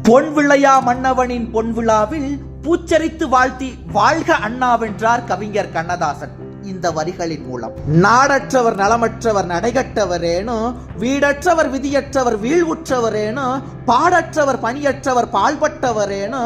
பொன் விளையா மன்னவனின் பொன் விழாவில் பூச்சரித்து வாழ்த்தி வாழ்க அண்ணாவென்றார் கவிஞர் கண்ணதாசன். இந்த வரிகளின் மூலம் நாடற்றவர் நலமற்றவர் நடைகட்டவரேனோ, வீடற்றவர் விதியற்றவர் வீழ்வுற்றவரேனோ, பாடற்றவர் பணியற்றவர் பால்பட்டவரேனோ,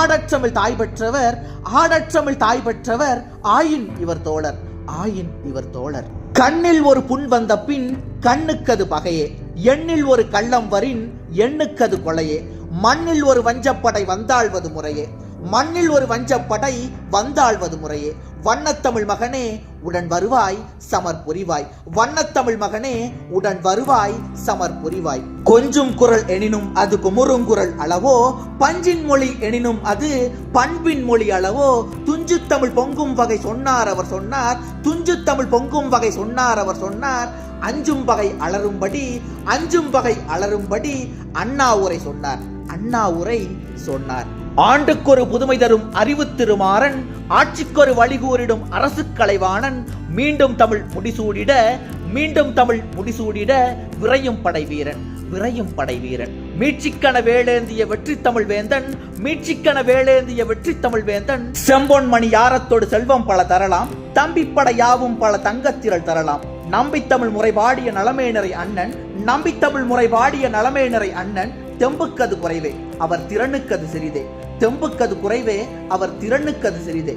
ஆடற்றமிழ் தாய் பெற்றவர் ஆடற்றமிழ் தாய் பெற்றவர் ஆயின் இவர் தோழர் ஆயின் இவர் தோழர். கண்ணில் ஒரு புண் வந்த பின் கண்ணுக்கது பகையே, எண்ணில் ஒரு கள்ளம் வரின் எண்ணுக்கது கொலையே, மண்ணில் ஒரு வஞ்சப்படை வந்தாழ்வது முறையே மண்ணில் ஒரு வஞ்சப்படை வந்தாழ்வது முறையே. வண்ணத்தமிழ் மகனே உடன் வருவாய் சமர் புரிவாய், வண்ணத்தமிழ் மகனே உடன் வருவாய் சமர் புரிவாய். கொஞ்சும் குரல் எனினும் அது குமுறுங்குரல் அளவோ, பஞ்சின் மொழி எனினும் அது பண்பின் மொழி அளவோ, துஞ்சு தமிழ் பொங்கும் வகை சொன்னார் அவர் சொன்னார், துஞ்சு தமிழ் பொங்கும் வகை சொன்னார் அவர் சொன்னார். அஞ்சும் வகை அலரும்படி அஞ்சும் வகை அலரும்படி அண்ணா உரை சொன்னார் அண்ணா உரை சொன்னார். ஆண்டுக்கொரு புதுமை தரும் அறிவு திருமாறன், ஆட்சிக்கொரு வழிகூறிடும் அரசு கலைவாணன், மீண்டும் தமிழ் முடிசூடிட மீண்டும் தமிழ் முடிசூடிட விரையும் படை வீரன் விரையும் படை வீரன். மீட்சிக்கன வேளேந்திய வெற்றி தமிழ் வேந்தன் மீட்சிக்கன வேளேந்திய வெற்றி தமிழ் வேந்தன். செம்பொன் மணி யாரத்தோடு செல்வம் பல தரலாம், தம்பிப்படை யாவும் பல தங்கத்திரள் தரலாம். நம்பித்தமிழ் முறைபாடிய நலமேனரை அண்ணன் நம்பித்தமிழ் முறைபாடிய நலமேனரை அண்ணன். தெம்புக்கது குறைவே அவர் திறனுக்கது சிறிதே தெம்புக்கது குறைவே அவர் திறனுக்கது சிறிதே.